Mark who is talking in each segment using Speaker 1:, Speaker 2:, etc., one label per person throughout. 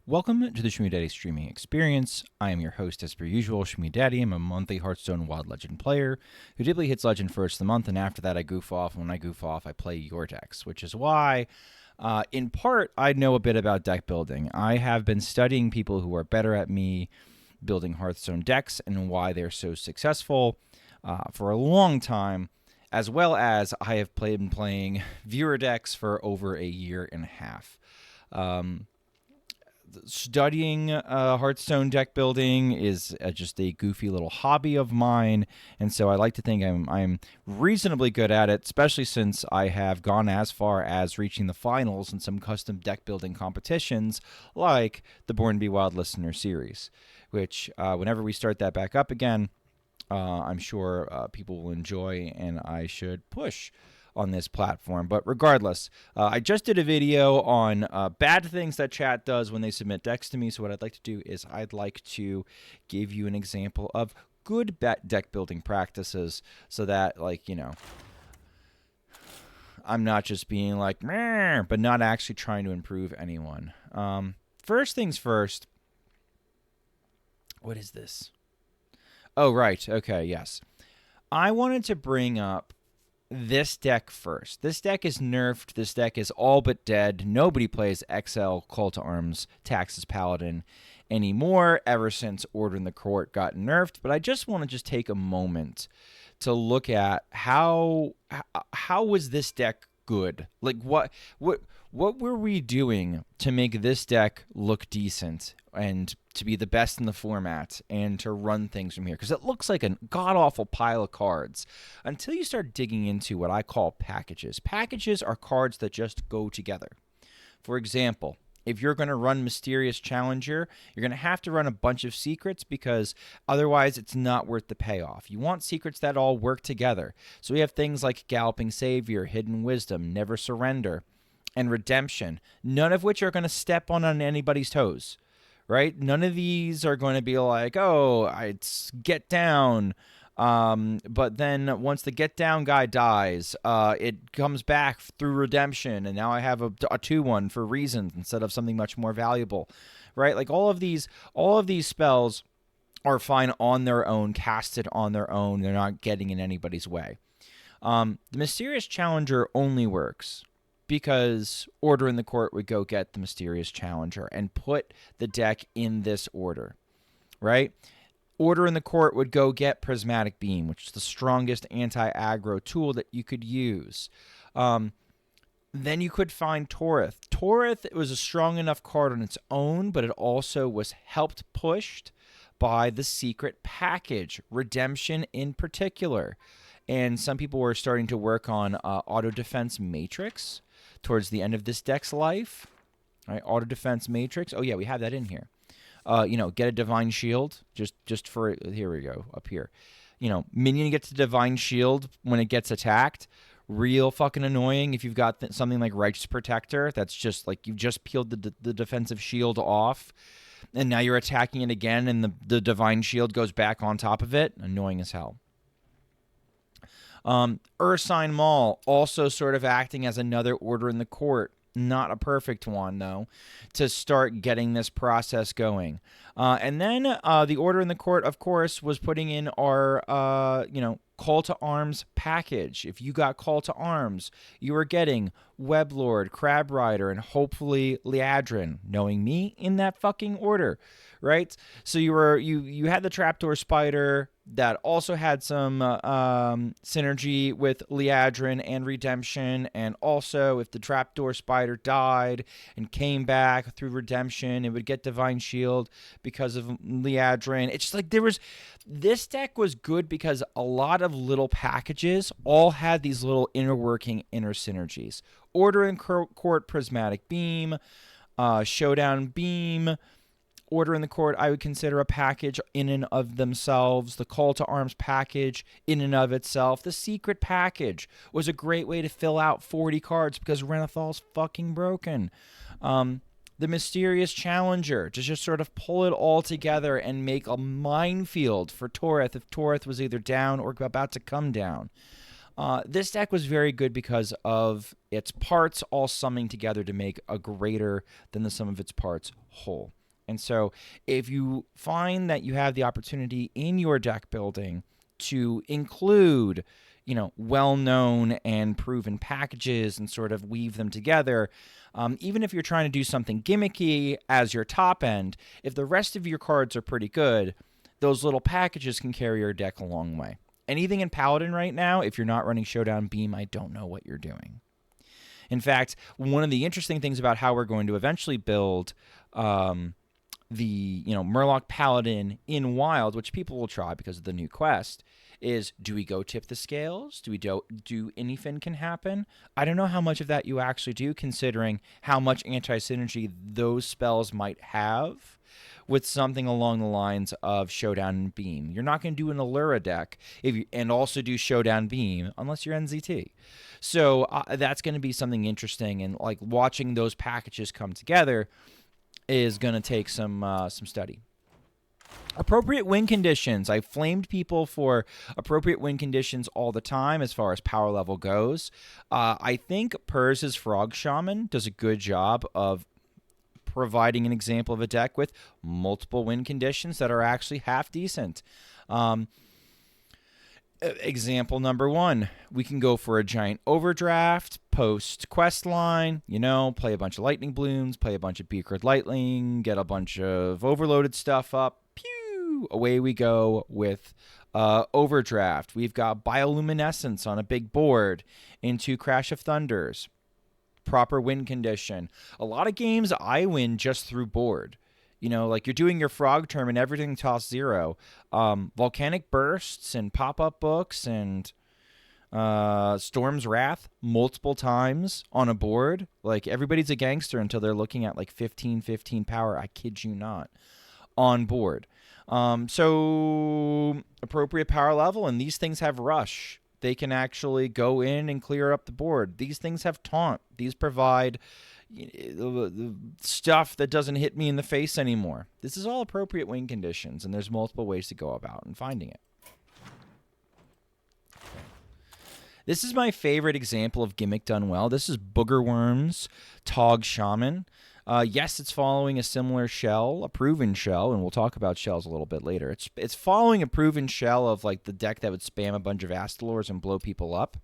Speaker 1: Welcome to the Schmoopydady streaming experience. I am your host, as per usual, Schmoopydady. I'm a monthly Hearthstone Wild Legend player who typically hits Legend first of the month, and after that I goof off. When I goof off, I play your decks, which is why, in part, I know a bit about deck building. I have been studying people who are better at me building Hearthstone decks and why they're so successful for a long time, as well as I have been playing viewer decks for over a year and a half. Studying Hearthstone deck building is just a goofy little hobby of mine, and so I like to think I'm reasonably good at it, especially since I have gone as far as reaching the finals in some custom deck building competitions like the Born to Be Wild Listener series, which whenever we start that back up again, I'm sure people will enjoy, and I should push on this platform. But regardless, I just did a video on bad things that chat does when they submit decks to me. So what I'd like to do is I'd like to give you an example of good deck building practices so that, like, you know, I'm not just being like, meh, but not actually trying to improve anyone. First things first. What is this? Oh, right. Okay, yes. I wanted to bring up this deck first. This deck is nerfed. This deck is all but dead. Nobody plays XL Call to Arms Taxes Paladin anymore ever since Order in the Court got nerfed. But I just want to take a moment to look at how was this deck good? Like what were we doing to make this deck look decent and to be the best in the format and to run things from here? Because it looks like a god-awful pile of cards until you start digging into what I call packages. Packages are cards that just go together. For example, if you're going to run Mysterious Challenger, you're going to have to run a bunch of secrets because otherwise it's not worth the payoff. You want secrets that all work together. So we have things like Galloping Savior, Hidden Wisdom, Never Surrender, and Redemption, none of which are going to step on anybody's toes, right? None of these are going to be like, oh, it's Get Down. But then once the Get Down guy dies, it comes back through Redemption, and now I have a 2/1 for reasons instead of something much more valuable, right? Like all of these spells are fine on their own, casted on their own. They're not getting in anybody's way. The Mysterious Challenger only works because Order in the Court would go get the Mysterious Challenger and put the deck in this order, right? Order in the Court would go get Prismatic Beam, which is the strongest anti-aggro tool that you could use. Then you could find Torith. Torith was a strong enough card on its own, but it also was helped pushed by the secret package, Redemption in particular. And some people were starting to work on Auto Defense Matrix towards the end of this deck's life. Right, Auto Defense Matrix. Oh yeah, we have that in here. Get a Divine Shield just for, here we go, up here. Minion gets a Divine Shield when it gets attacked. Real fucking annoying if you've got something like Righteous Protector. That's just like you've just peeled the defensive shield off, and now you're attacking it again, and the Divine Shield goes back on top of it. Annoying as hell. Ursine Maul also sort of acting as another Order in the Court. Not a perfect one, though, to start getting this process going. And then the Order in the Court, of course, was putting in our, Call to Arms package. If you got Call to Arms, you were getting Weblord, Crab Rider, and hopefully Liadrin. Knowing me, in that fucking order, right? So you had the Trapdoor Spider that also had some synergy with Liadrin and Redemption, and also if the Trapdoor Spider died and came back through Redemption, it would get Divine Shield because of Liadrin. It's just like this deck was good because a lot of little packages all had these little inner synergies. Order in Court Prismatic Beam, Showdown Beam. Order in the Court I would consider a package in and of themselves. The Call to Arms package in and of itself. The Secret package was a great way to fill out 40 cards because Renathal's fucking broken. The Mysterious Challenger to just sort of pull it all together and make a minefield for Torith if Torith was either down or about to come down. This deck was very good because of its parts all summing together to make a greater than the sum of its parts whole. And so if you find that you have the opportunity in your deck building to include, well-known and proven packages and sort of weave them together, even if you're trying to do something gimmicky as your top end, if the rest of your cards are pretty good, those little packages can carry your deck a long way. Anything in Paladin right now, if you're not running Showdown Beam, I don't know what you're doing. In fact, one of the interesting things about how we're going to eventually build the Murloc Paladin in Wild, which people will try because of the new quest, is do we go tip the scales? Do we do anything can happen? I don't know how much of that you actually do, considering how much anti-synergy those spells might have with something along the lines of Showdown and Beam. You're not going to do an Allura deck and also do Showdown Beam unless you're NZT. So that's going to be something interesting, and like watching those packages come together is going to take some study. Appropriate win conditions. I flamed people for appropriate win conditions all the time as far as power level goes. I think Purz's Frog Shaman does a good job of providing an example of a deck with multiple win conditions that are actually half decent. Example number 1, we can go for a giant overdraft, post quest line, play a bunch of lightning blooms, play a bunch of beakered lightning, get a bunch of overloaded stuff up, pew, away we go with overdraft. We've got bioluminescence on a big board into Crash of Thunders. Proper win condition. A lot of games I win just through board. Like you're doing your frog term and everything toss 0. Volcanic Bursts and pop-up books and Storm's Wrath multiple times on a board. Like everybody's a gangster until they're looking at like 15 power. I kid you not. On board. So appropriate power level, and these things have rush. They can actually go in and clear up the board. These things have taunt. These provide stuff that doesn't hit me in the face anymore. This is all appropriate win conditions, and there's multiple ways to go about and finding it. This is my favorite example of gimmick done well. This is Booger Worm's Tog Shaman. Yes, it's following a similar shell, a proven shell, and we'll talk about shells a little bit later. It's following a proven shell of like the deck that would spam a bunch of Astalors and blow people up.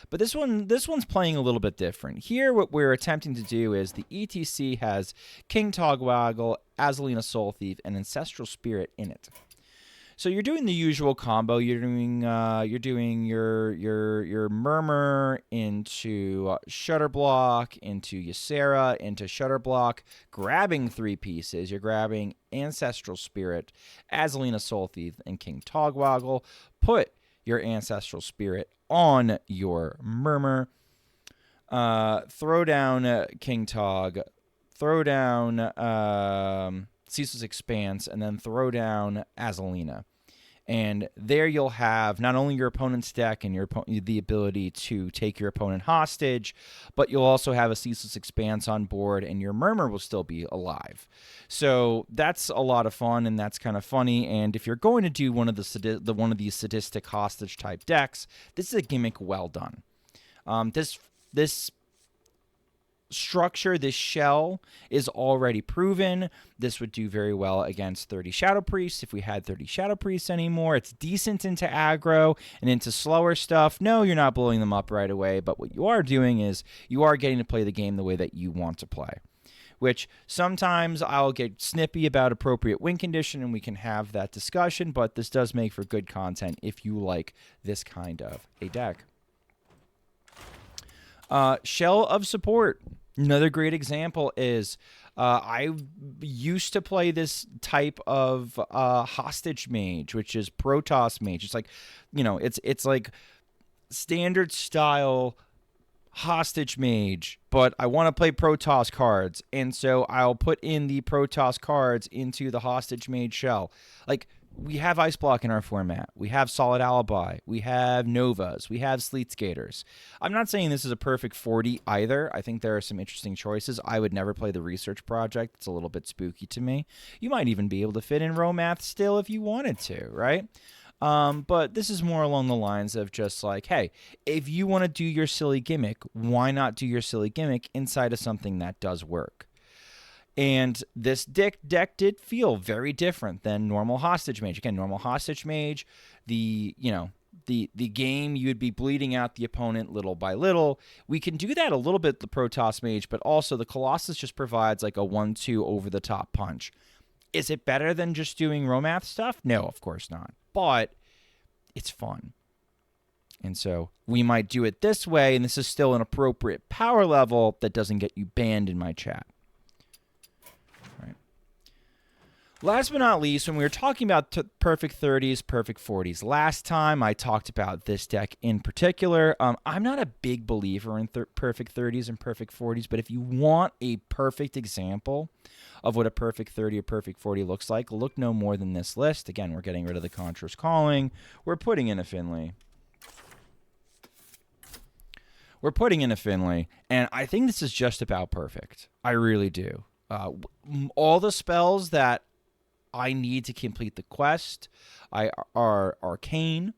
Speaker 1: But this one's playing a little bit different. Here, what we're attempting to do is the ETC has King Togwaggle, Azalina Soul Thief, and Ancestral Spirit in it. So you're doing the usual combo. You're doing your Murmur into Shutterblock, into Ysera, into Shutterblock, grabbing 3 pieces. You're grabbing Ancestral Spirit, Azalina Soul Thief, and King Togwaggle. Put your Ancestral Spirit on your Murmur. Throw down King Tog. Throw down Ceaseless Expanse, and then throw down Azalina. And there you'll have not only your opponent's deck and the ability to take your opponent hostage, but you'll also have a Ceaseless Expanse on board, and your Murmur will still be alive. So that's a lot of fun, and that's kind of funny. And if you're going to do one of these sadistic hostage type decks, this is a gimmick well done. This structure, this shell, is already proven. This would do very well against 30 Shadow Priests if we had 30 Shadow Priests anymore. It's decent into aggro and into slower stuff. No, you're not blowing them up right away, but what you are doing is you are getting to play the game the way that you want to play, which sometimes I'll get snippy about appropriate win condition and we can have that discussion, but this does make for good content if you like this kind of a deck. Shell of Support. Another great example is I used to play this type of hostage mage, which is Protos Mage. It's like, it's like standard style hostage mage, but I want to play Protoss cards, and so I'll put in the Protoss cards into the hostage mage shell. Like, we have Ice Block in our format. We have Solid Alibi. We have Novas. We have Sleet Skaters. I'm not saying this is a perfect 40 either. I think there are some interesting choices. I would never play the Research Project. It's a little bit spooky to me. You might even be able to fit in Romath still if you wanted to, right? But this is more along the lines of just like, hey, if you want to do your silly gimmick, why not do your silly gimmick inside of something that does work? And this deck did feel very different than normal Hostage Mage. Again, normal Hostage Mage, the game you would be bleeding out the opponent little by little. We can do that a little bit the Protos Mage, but also the Colossus just provides like a 1-2 over the top punch. Is it better than just doing Romath stuff? No, of course not. But it's fun. And so we might do it this way, and this is still an appropriate power level that doesn't get you banned in my chat. Last but not least, when we were talking about perfect 30s, perfect 40s, last time I talked about this deck in particular. I'm not a big believer in perfect 30s and perfect 40s, but if you want a perfect example of what a perfect 30 or perfect 40 looks like, look no more than this list. Again, we're getting rid of the Contra's Calling. We're putting in a Finley. And I think this is just about perfect. I really do. All the spells that I need to complete the quest are arcane.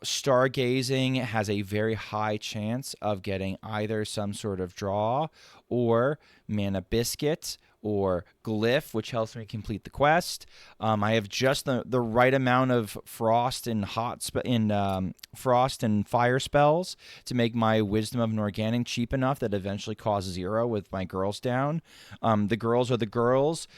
Speaker 1: Stargazing has a very high chance of getting either some sort of draw or mana biscuit or glyph, which helps me complete the quest. I have just the right amount of frost and frost and fire spells to make my Wisdom of Norgannon cheap enough that eventually causes 0 with my girls down. The girls are the girls.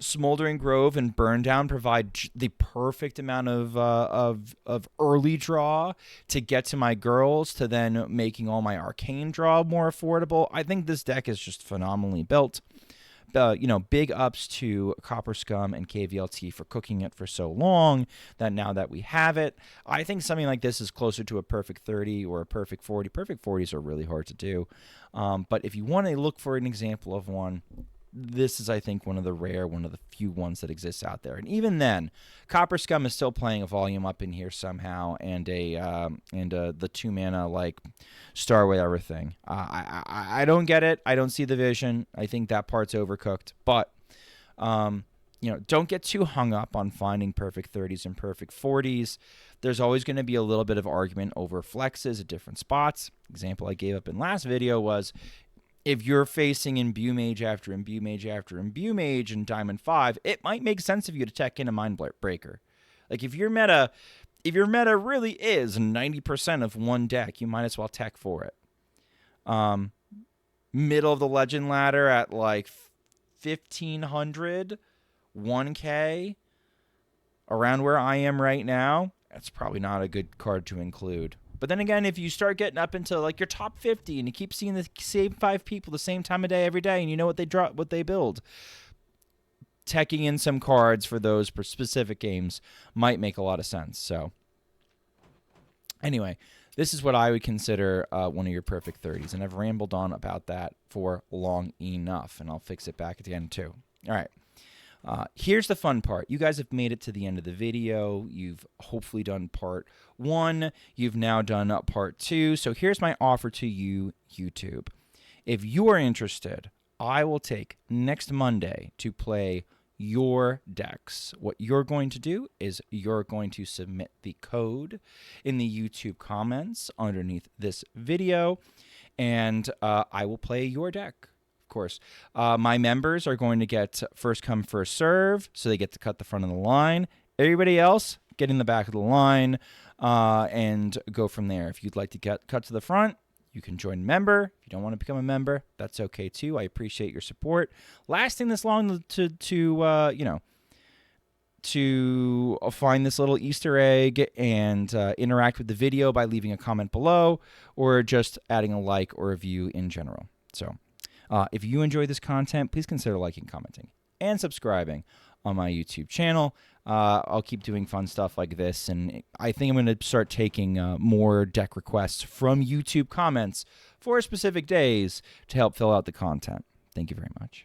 Speaker 1: Smoldering Grove and Burn Down provide the perfect amount of early draw to get to my girls, to then making all my arcane draw more affordable. I think this deck is just phenomenally built. Big ups to Copper Scum and KVLT for cooking it for so long that now that we have it, I think something like this is closer to a perfect 30 or a perfect 40. Perfect 40s are really hard to do. But if you want to look for an example of one, this is, I think, one of the few ones that exists out there. And even then, Copper Scum is still playing a volume up in here somehow, and the 2 mana like Star whatever thing. I don't get it. I don't see the vision. I think that part's overcooked. But don't get too hung up on finding perfect 30s and perfect 40s. There's always going to be a little bit of argument over flexes at different spots. Example I gave up in last video was, if you're facing Imbue Mage after Imbue Mage after Imbue Mage in Diamond 5, it might make sense of you to tech in a Mind Breaker. Like if your meta really is 90% of one deck, you might as well tech for it. Middle of the Legend ladder at like 1,500, 1K, around where I am right now, that's probably not a good card to include. But then again, if you start getting up into like your top 50 and you keep seeing the same 5 people the same time of day every day, and you know what they build, teching in some cards for those specific games might make a lot of sense. So anyway, this is what I would consider one of your perfect 30s, and I've rambled on about that for long enough, and I'll fix it back at the end too. All right. Here's the fun part. You guys have made it to the end of the video. You've hopefully done part 1. You've now done part 2. So here's my offer to you, YouTube. If you are interested, I will take next Monday to play your decks. What you're going to do is you're going to submit the code in the YouTube comments underneath this video, and I will play your deck. Course, my members are going to get first come first serve, so they get to cut the front of the line. Everybody else get in the back of the line and go from there. If you'd like to cut to the front, you can join a member. If you don't want to become a member, that's okay too. I appreciate your support. Lasting this long to find this little Easter egg and interact with the video by leaving a comment below or just adding a like or a view in general. So. If you enjoy this content, please consider liking, commenting, and subscribing on my YouTube channel. I'll keep doing fun stuff like this, and I think I'm going to start taking more deck requests from YouTube comments for specific days to help fill out the content. Thank you very much.